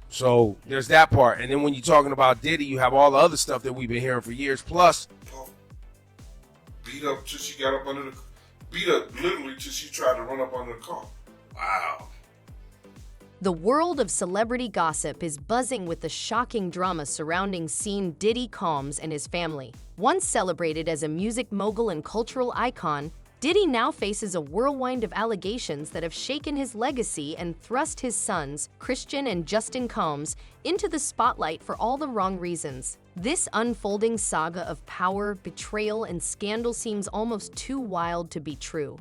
So there's that part. And then when you're talking about Diddy, you have all the other stuff that we've been hearing for years. Plus, beat up till she got up under the, beat up literally till she tried to run up under the car. Wow. The world of celebrity gossip is buzzing with the shocking drama surrounding scene Diddy Combs and his family. Once celebrated as a music mogul and cultural icon, Diddy now faces a whirlwind of allegations that have shaken his legacy and thrust his sons, Christian and Justin Combs, into the spotlight for all the wrong reasons. This unfolding saga of power, betrayal, and scandal seems almost too wild to be true.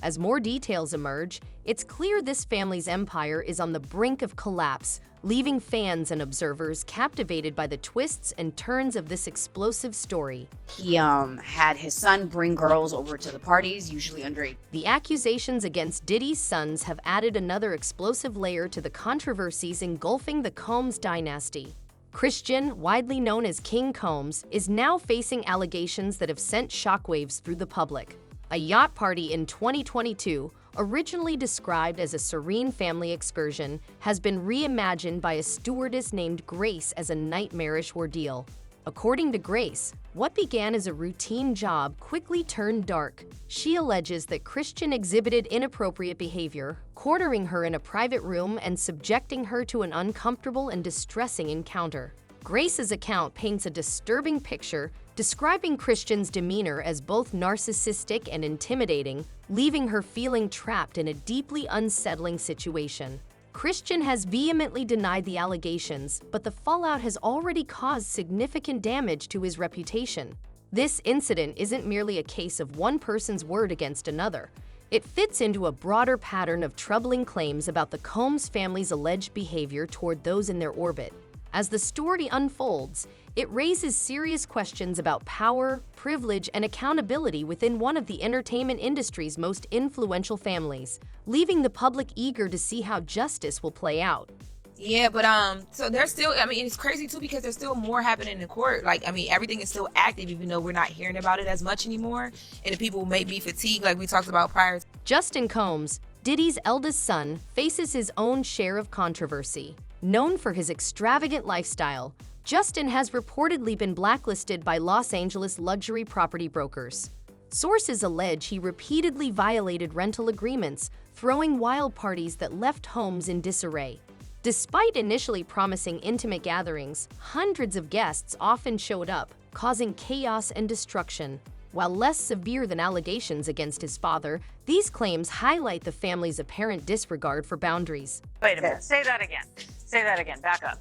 As more details emerge, it's clear this family's empire is on the brink of collapse, leaving fans and observers captivated by the twists and turns of this explosive story. He had his son bring girls over to the parties, usually underage. The accusations against Diddy's sons have added another explosive layer to the controversies engulfing the Combs dynasty. Christian, widely known as King Combs, is now facing allegations that have sent shockwaves through the public. A yacht party in 2022, originally described as a serene family excursion, has been reimagined by a stewardess named Grace as a nightmarish ordeal. According to Grace, what began as a routine job quickly turned dark. She alleges that Christian exhibited inappropriate behavior, quartering her in a private room and subjecting her to an uncomfortable and distressing encounter. Grace's account paints a disturbing picture, describing Christian's demeanor as both narcissistic and intimidating, leaving her feeling trapped in a deeply unsettling situation. Christian has vehemently denied the allegations, but the fallout has already caused significant damage to his reputation. This incident isn't merely a case of one person's word against another. It fits into a broader pattern of troubling claims about the Combs family's alleged behavior toward those in their orbit. As the story unfolds, it raises serious questions about power, privilege, and accountability within one of the entertainment industry's most influential families, leaving the public eager to see how justice will play out. Yeah, but so there's still, I mean, it's crazy too because there's still more happening in court. Like, I mean, everything is still active, even though we're not hearing about it as much anymore. And the people may be fatigued, like we talked about prior. Justin Combs, Diddy's eldest son, faces his own share of controversy. Known for his extravagant lifestyle, Justin has reportedly been blacklisted by Los Angeles luxury property brokers. Sources allege he repeatedly violated rental agreements, throwing wild parties that left homes in disarray. Despite initially promising intimate gatherings, hundreds of guests often showed up, causing chaos and destruction. While less severe than allegations against his father, these claims highlight the family's apparent disregard for boundaries. Wait a minute, say that again. Say that again, back up.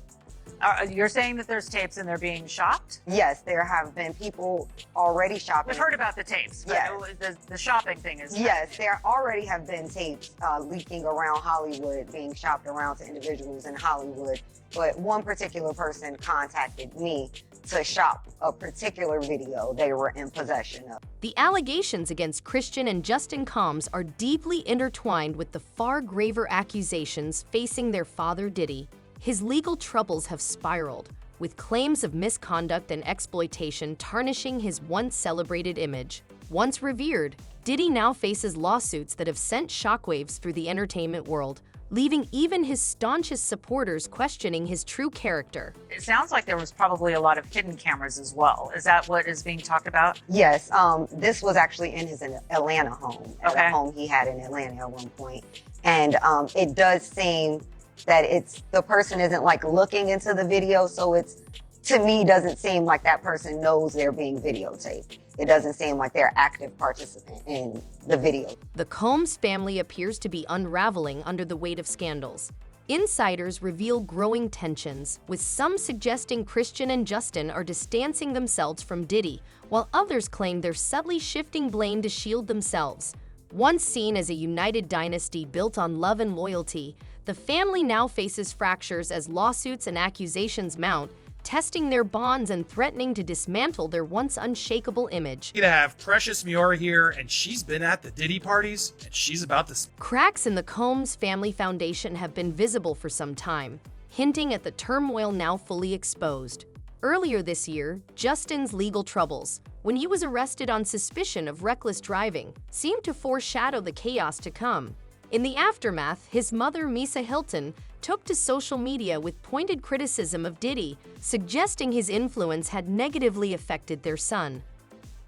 You're saying that there's tapes and they're being shopped? Yes, there have been people already shopping. We've heard about the tapes, but yes. The shopping thing is... Yes, there already have been tapes leaking around Hollywood, being shopped around to individuals in Hollywood. But one particular person contacted me to shop a particular video they were in possession of. The allegations against Christian and Justin Combs are deeply intertwined with the far graver accusations facing their father Diddy. His legal troubles have spiraled, with claims of misconduct and exploitation tarnishing his once celebrated image. Once revered, Diddy now faces lawsuits that have sent shockwaves through the entertainment world, leaving even his staunchest supporters questioning his true character. It sounds like there was probably a lot of hidden cameras as well. Is that what is being talked about? Yes, this was actually in his Atlanta home, at a home he had in Atlanta at one point. And it does seem that the person isn't like looking into the video, so it's, to me, doesn't seem like that person knows they're being videotaped. It doesn't seem like they're active participant in the video. The Combs family appears to be unraveling under the weight of scandals. Insiders reveal growing tensions, with some suggesting Christian and Justin are distancing themselves from Diddy, while others claim they're subtly shifting blame to shield themselves. Once seen as a united dynasty built on love and loyalty, the family now faces fractures as lawsuits and accusations mount, testing their bonds and threatening to dismantle their once unshakable image. To have Precious Miura here, and she's been at the Diddy parties, and she's about to... Cracks in the Combs family foundation have been visible for some time, hinting at the turmoil now fully exposed. Earlier this year, Justin's legal troubles, when he was arrested on suspicion of reckless driving, seemed to foreshadow the chaos to come. In the aftermath, his mother, Misa Hilton, took to social media with pointed criticism of Diddy, suggesting his influence had negatively affected their son.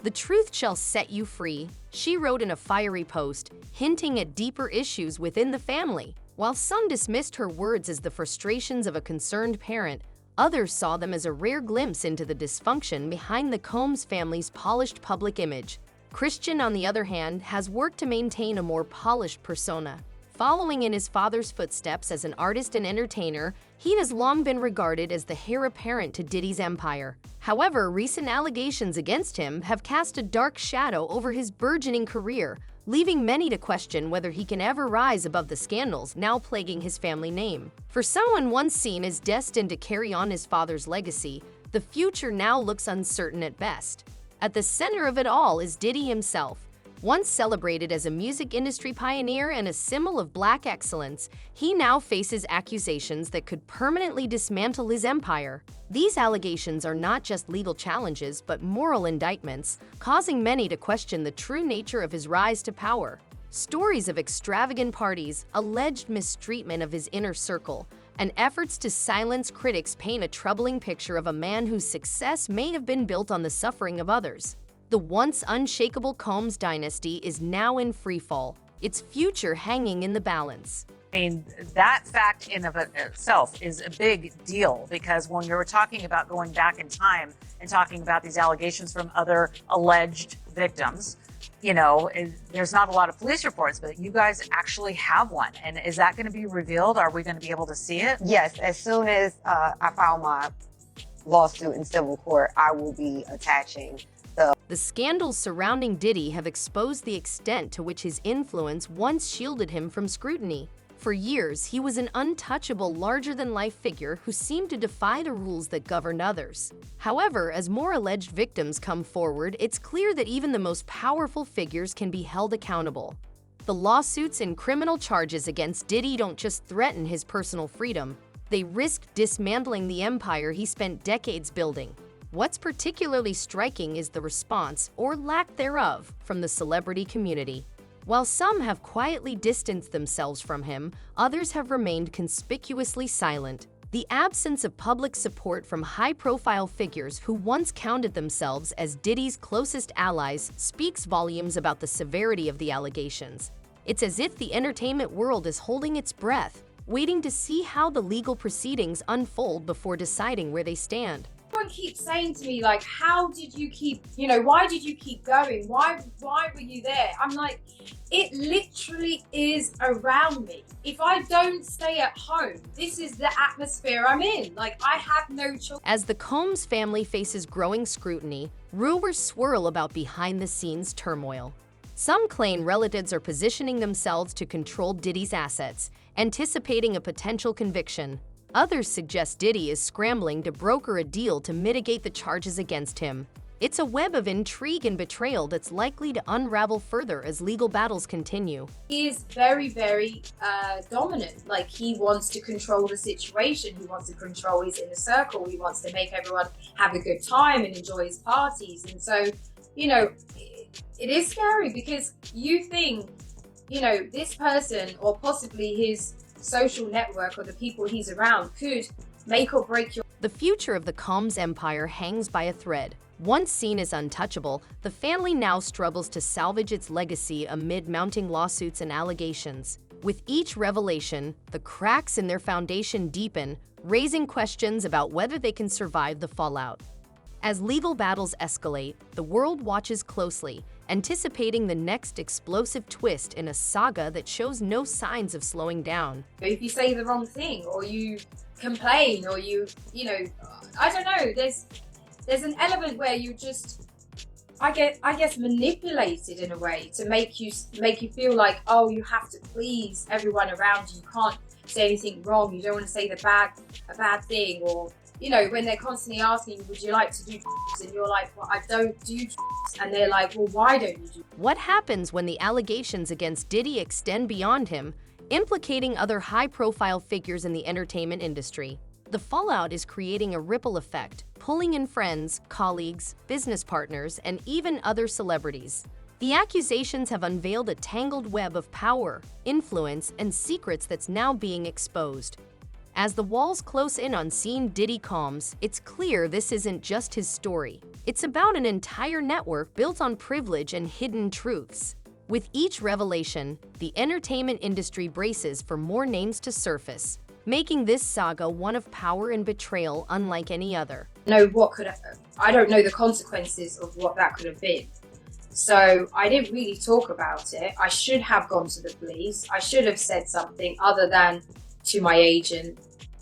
"The truth shall set you free," she wrote in a fiery post, hinting at deeper issues within the family. While some dismissed her words as the frustrations of a concerned parent, others saw them as a rare glimpse into the dysfunction behind the Combs family's polished public image. Christian, on the other hand, has worked to maintain a more polished persona. Following in his father's footsteps as an artist and entertainer, he has long been regarded as the heir apparent to Diddy's empire. However, recent allegations against him have cast a dark shadow over his burgeoning career, leaving many to question whether he can ever rise above the scandals now plaguing his family name. For someone once seen as destined to carry on his father's legacy, the future now looks uncertain at best. At the center of it all is Diddy himself. Once celebrated as a music industry pioneer and a symbol of black excellence, he now faces accusations that could permanently dismantle his empire. These allegations are not just legal challenges, but moral indictments, causing many to question the true nature of his rise to power. Stories of extravagant parties, alleged mistreatment of his inner circle, and efforts to silence critics paint a troubling picture of a man whose success may have been built on the suffering of others. The once unshakable Combs dynasty is now in freefall, its future hanging in the balance. I mean, that fact in of itself is a big deal, because when you were talking about going back in time and talking about these allegations from other alleged victims, you know, there's not a lot of police reports, but you guys actually have one. And is that going to be revealed? Are we going to be able to see it? Yes, as soon as I file my lawsuit in civil court, I will be attaching The scandals surrounding Diddy have exposed the extent to which his influence once shielded him from scrutiny. For years, he was an untouchable, larger-than-life figure who seemed to defy the rules that governed others. However, as more alleged victims come forward, it's clear that even the most powerful figures can be held accountable. The lawsuits and criminal charges against Diddy don't just threaten his personal freedom, they risk dismantling the empire he spent decades building. What's particularly striking is the response, or lack thereof, from the celebrity community. While some have quietly distanced themselves from him, others have remained conspicuously silent. The absence of public support from high-profile figures who once counted themselves as Diddy's closest allies speaks volumes about the severity of the allegations. It's as if the entertainment world is holding its breath, waiting to see how the legal proceedings unfold before deciding where they stand. Everyone keeps saying to me, like, how did you keep, why did you keep going? Why were you there? I'm like, it literally is around me. If I don't stay at home, this is the atmosphere I'm in. Like, I have no choice. As the Combs family faces growing scrutiny, rumors swirl about behind-the-scenes turmoil. Some claim relatives are positioning themselves to control Diddy's assets, anticipating a potential conviction. Others suggest Diddy is scrambling to broker a deal to mitigate the charges against him. It's a web of intrigue and betrayal that's likely to unravel further as legal battles continue. He is very, very dominant. Like, he wants to control the situation. He wants to control his inner circle. He wants to make everyone have a good time and enjoy his parties. And so, it is scary, because you think, this person, or possibly his social network or the people he's around, could make or break your... The future of the Combs empire hangs by a thread. Once seen as untouchable, the family now struggles to salvage its legacy amid mounting lawsuits and allegations. With each revelation, the cracks in their foundation deepen, raising questions about whether they can survive the fallout. As legal battles escalate, the world watches closely, anticipating the next explosive twist in a saga that shows no signs of slowing down. If you say the wrong thing, or you complain, or I don't know, there's an element where you just, I guess manipulated in a way to make you feel like, oh, you have to please everyone around you. You can't say anything wrong. You don't want to say a bad thing, or when they're constantly asking you, would you like to do drugs? And you're like, well, I don't do drugs. And they're like, well, why don't you do? What happens when the allegations against Diddy extend beyond him, implicating other high-profile figures in the entertainment industry? The fallout is creating a ripple effect, pulling in friends, colleagues, business partners, and even other celebrities. The accusations have unveiled a tangled web of power, influence, and secrets that's now being exposed. As the walls close in on seeing Diddy Combs, it's clear this isn't just his story. It's about an entire network built on privilege and hidden truths. With each revelation, the entertainment industry braces for more names to surface, making this saga one of power and betrayal unlike any other. I don't know the consequences of what that could have been. So I didn't really talk about it. I should have gone to the police. I should have said something other than to my agent.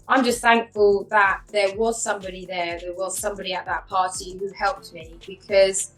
I'm just thankful that there was somebody there. There was somebody at that party who helped me, because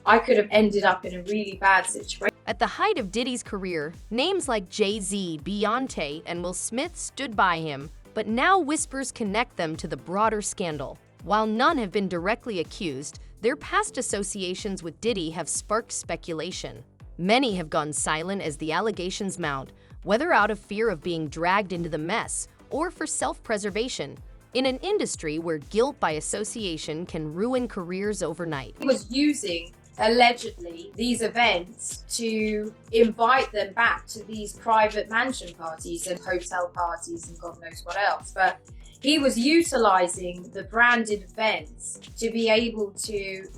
I could have ended up in a really bad situation. At the height of Diddy's career, names like Jay-Z, Beyonce, and Will Smith stood by him, but now whispers connect them to the broader scandal. While none have been directly accused, their past associations with Diddy have sparked speculation. Many have gone silent as the allegations mount, whether out of fear of being dragged into the mess or for self-preservation, in an industry where guilt by association can ruin careers overnight. He was using, allegedly, these events to invite them back to these private mansion parties and hotel parties and God knows what else. But he was utilizing the branded events to be able to,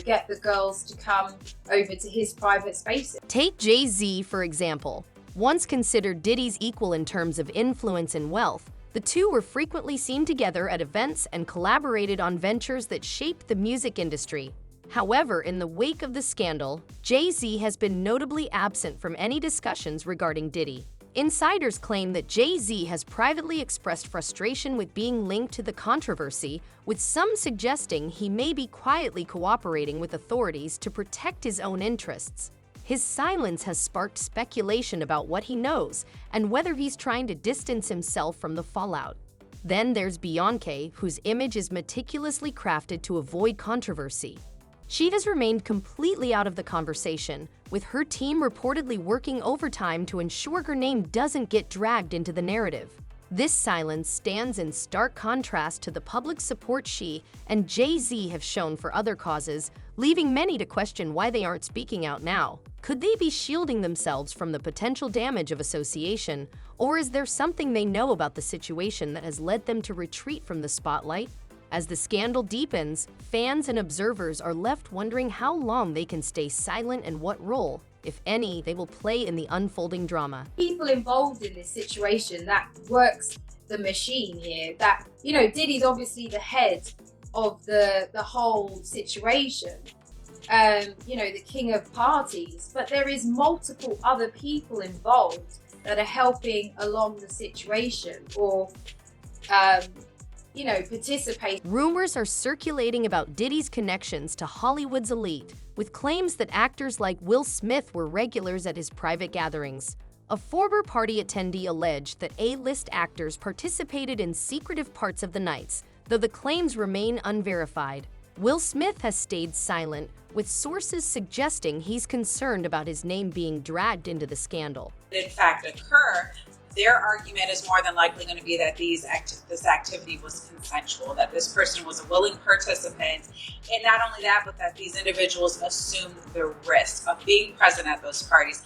get the girls to come over to his private spaces. Take Jay-Z, for example. Once considered Diddy's equal in terms of influence and wealth, the two were frequently seen together at events and collaborated on ventures that shaped the music industry. However, in the wake of the scandal, Jay-Z has been notably absent from any discussions regarding Diddy. Insiders claim that Jay-Z has privately expressed frustration with being linked to the controversy, with some suggesting he may be quietly cooperating with authorities to protect his own interests. His silence has sparked speculation about what he knows and whether he's trying to distance himself from the fallout. Then there's Beyonce, whose image is meticulously crafted to avoid controversy. She has remained completely out of the conversation, with her team reportedly working overtime to ensure her name doesn't get dragged into the narrative. This silence stands in stark contrast to the public support she and Jay-Z have shown for other causes, leaving many to question why they aren't speaking out now. Could they be shielding themselves from the potential damage of association, or is there something they know about the situation that has led them to retreat from the spotlight? As the scandal deepens, fans and observers are left wondering how long they can stay silent and what role, if any, they will play in the unfolding drama. People involved in this situation that works the machine here, that, Diddy's obviously the head of the whole situation, the king of parties, but there is multiple other people involved that are helping along the situation or, participate. Rumors are circulating about Diddy's connections to Hollywood's elite, with claims that actors like Will Smith were regulars at his private gatherings. A former party attendee alleged that A-list actors participated in secretive parts of the nights, though the claims remain unverified. Will Smith has stayed silent, with sources suggesting he's concerned about his name being dragged into the scandal. In fact, occur, their argument is more than likely going to be that this activity was consensual, that this person was a willing participant, and not only that, but that these individuals assumed the risk of being present at those parties,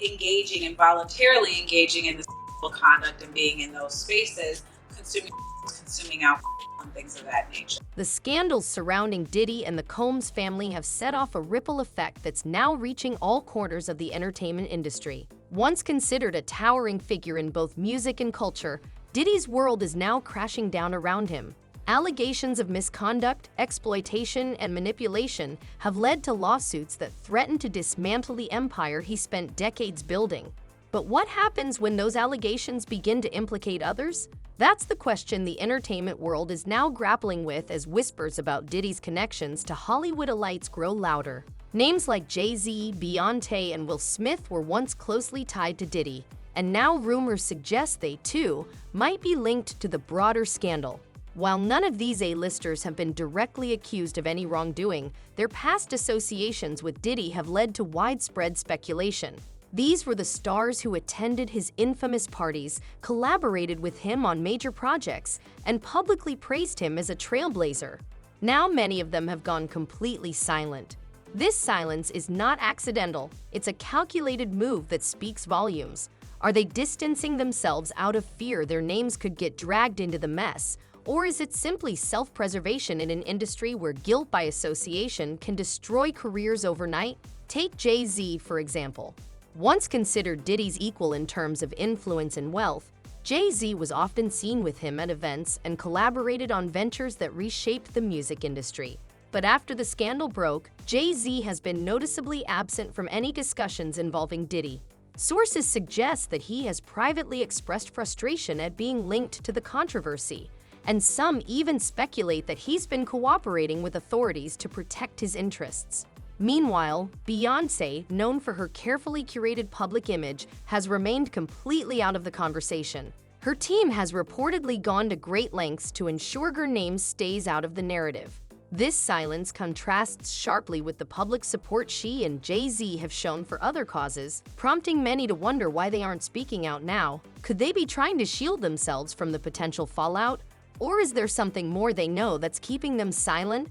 engaging and voluntarily engaging in this conduct and being in those spaces, consuming alcohol and things of that nature. The scandals surrounding Diddy and the Combs family have set off a ripple effect that's now reaching all corners of the entertainment industry. Once considered a towering figure in both music and culture, Diddy's world is now crashing down around him. Allegations of misconduct, exploitation, and manipulation have led to lawsuits that threaten to dismantle the empire he spent decades building. But what happens when those allegations begin to implicate others? That's the question the entertainment world is now grappling with as whispers about Diddy's connections to Hollywood elites grow louder. Names like Jay-Z, Beyonce, and Will Smith were once closely tied to Diddy, and now rumors suggest they, too, might be linked to the broader scandal. While none of these A-listers have been directly accused of any wrongdoing, their past associations with Diddy have led to widespread speculation. These were the stars who attended his infamous parties, collaborated with him on major projects, and publicly praised him as a trailblazer. Now many of them have gone completely silent. This silence is not accidental. It's a calculated move that speaks volumes. Are they distancing themselves out of fear their names could get dragged into the mess? Or is it simply self-preservation in an industry where guilt by association can destroy careers overnight? Take Jay-Z, for example. Once considered Diddy's equal in terms of influence and wealth, Jay-Z was often seen with him at events and collaborated on ventures that reshaped the music industry. But after the scandal broke, Jay-Z has been noticeably absent from any discussions involving Diddy. Sources suggest that he has privately expressed frustration at being linked to the controversy, and some even speculate that he's been cooperating with authorities to protect his interests. Meanwhile, Beyoncé, known for her carefully curated public image, has remained completely out of the conversation. Her team has reportedly gone to great lengths to ensure her name stays out of the narrative. This silence contrasts sharply with the public support she and Jay-Z have shown for other causes, prompting many to wonder why they aren't speaking out now. Could they be trying to shield themselves from the potential fallout? Or is there something more they know that's keeping them silent?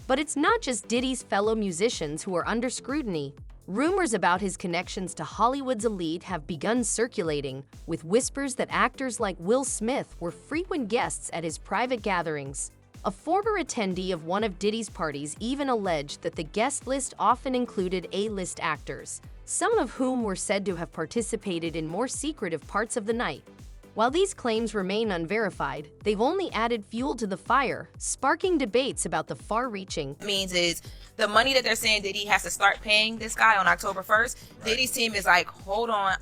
But it's not just Diddy's fellow musicians who are under scrutiny. Rumors about his connections to Hollywood's elite have begun circulating, with whispers that actors like Will Smith were frequent guests at his private gatherings. A former attendee of one of Diddy's parties even alleged that the guest list often included A-list actors, some of whom were said to have participated in more secretive parts of the night. While these claims remain unverified, they've only added fuel to the fire, sparking debates about the far-reaching. Means is the money that they're saying Diddy has to start paying this guy on October 1st. Right. Diddy's team is like, hold on,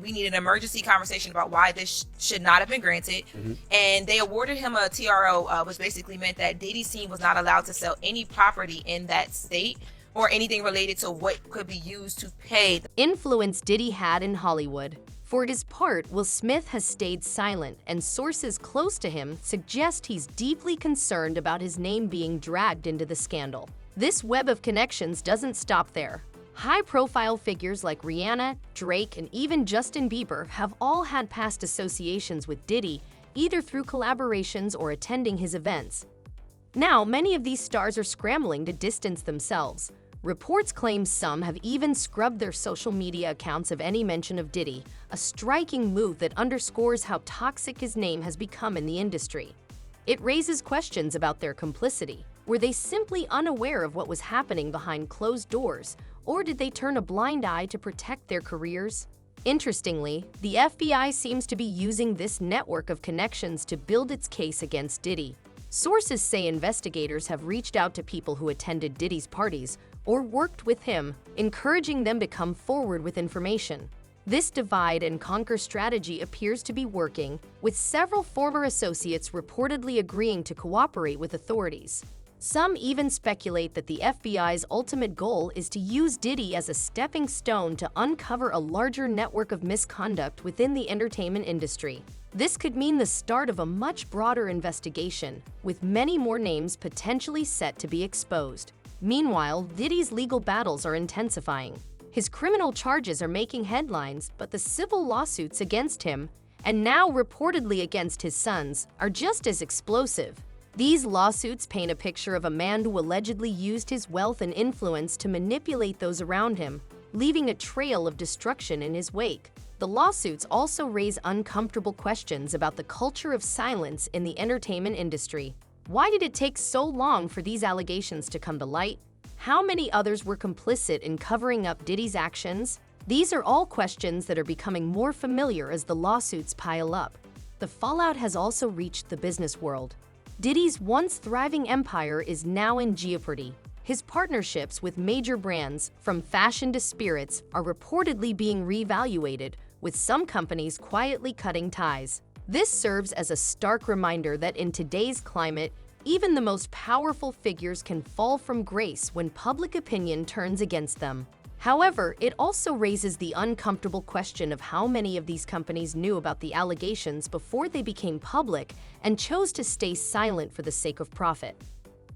we need an emergency conversation about why this should not have been granted. And they awarded him a TRO, which basically meant that Diddy's team was not allowed to sell any property in that state or anything related to what could be used to pay the influence Diddy had in Hollywood. For his part, Will Smith has stayed silent, and sources close to him suggest he's deeply concerned about his name being dragged into the scandal. This web of connections doesn't stop there. High-profile figures like Rihanna, Drake, and even Justin Bieber have all had past associations with Diddy, either through collaborations or attending his events. Now, many of these stars are scrambling to distance themselves. Reports claim some have even scrubbed their social media accounts of any mention of Diddy, a striking move that underscores how toxic his name has become in the industry. It raises questions about their complicity. Were they simply unaware of what was happening behind closed doors, or did they turn a blind eye to protect their careers? Interestingly, the FBI seems to be using this network of connections to build its case against Diddy. Sources say investigators have reached out to people who attended Diddy's parties or worked with him, encouraging them to come forward with information. This divide-and-conquer strategy appears to be working, with several former associates reportedly agreeing to cooperate with authorities. Some even speculate that the FBI's ultimate goal is to use Diddy as a stepping stone to uncover a larger network of misconduct within the entertainment industry. This could mean the start of a much broader investigation, with many more names potentially set to be exposed. Meanwhile, Diddy's legal battles are intensifying. His criminal charges are making headlines, but the civil lawsuits against him, and now reportedly against his sons, are just as explosive. These lawsuits paint a picture of a man who allegedly used his wealth and influence to manipulate those around him, leaving a trail of destruction in his wake. The lawsuits also raise uncomfortable questions about the culture of silence in the entertainment industry. Why did it take so long for these allegations to come to light? How many others were complicit in covering up Diddy's actions? These are all questions that are becoming more familiar as the lawsuits pile up. The fallout has also reached the business world. Diddy's once thriving empire is now in jeopardy. His partnerships with major brands, from fashion to spirits, are reportedly being reevaluated, with some companies quietly cutting ties. This serves as a stark reminder that in today's climate, even the most powerful figures can fall from grace when public opinion turns against them. However, it also raises the uncomfortable question of how many of these companies knew about the allegations before they became public and chose to stay silent for the sake of profit.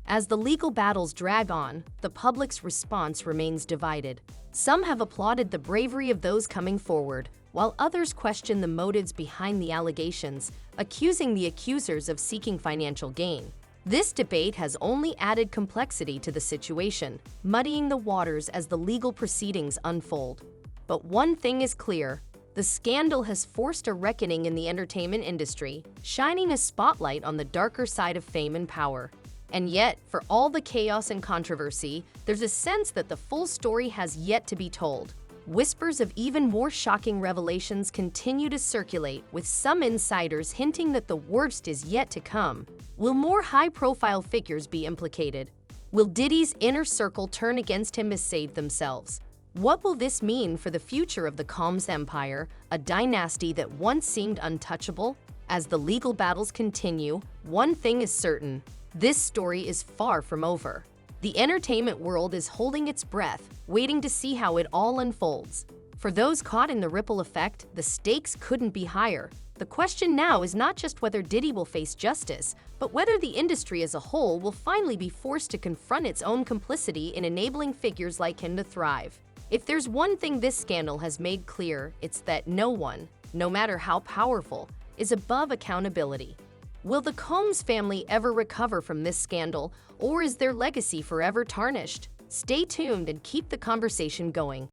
As the legal battles drag on, the public's response remains divided. Some have applauded the bravery of those coming forward, while others question the motives behind the allegations, accusing the accusers of seeking financial gain. This debate has only added complexity to the situation, muddying the waters as the legal proceedings unfold. But one thing is clear: The scandal has forced a reckoning in the entertainment industry, shining a spotlight on the darker side of fame and power. And yet, for all the chaos and controversy, there's a sense that the full story has yet to be told. Whispers of even more shocking revelations continue to circulate, with some insiders hinting that the worst is yet to come. Will more high-profile figures be implicated? Will Diddy's inner circle turn against him to save themselves? What will this mean for the future of the Combs empire, a dynasty that once seemed untouchable? As the legal battles continue, one thing is certain: this story is far from over. The entertainment world is holding its breath, waiting to see how it all unfolds. For those caught in the ripple effect, the stakes couldn't be higher. The question now is not just whether Diddy will face justice, but whether the industry as a whole will finally be forced to confront its own complicity in enabling figures like him to thrive. If there's one thing this scandal has made clear, it's that no one, no matter how powerful, is above accountability. Will the Combs family ever recover from this scandal, or is their legacy forever tarnished? Stay tuned and keep the conversation going.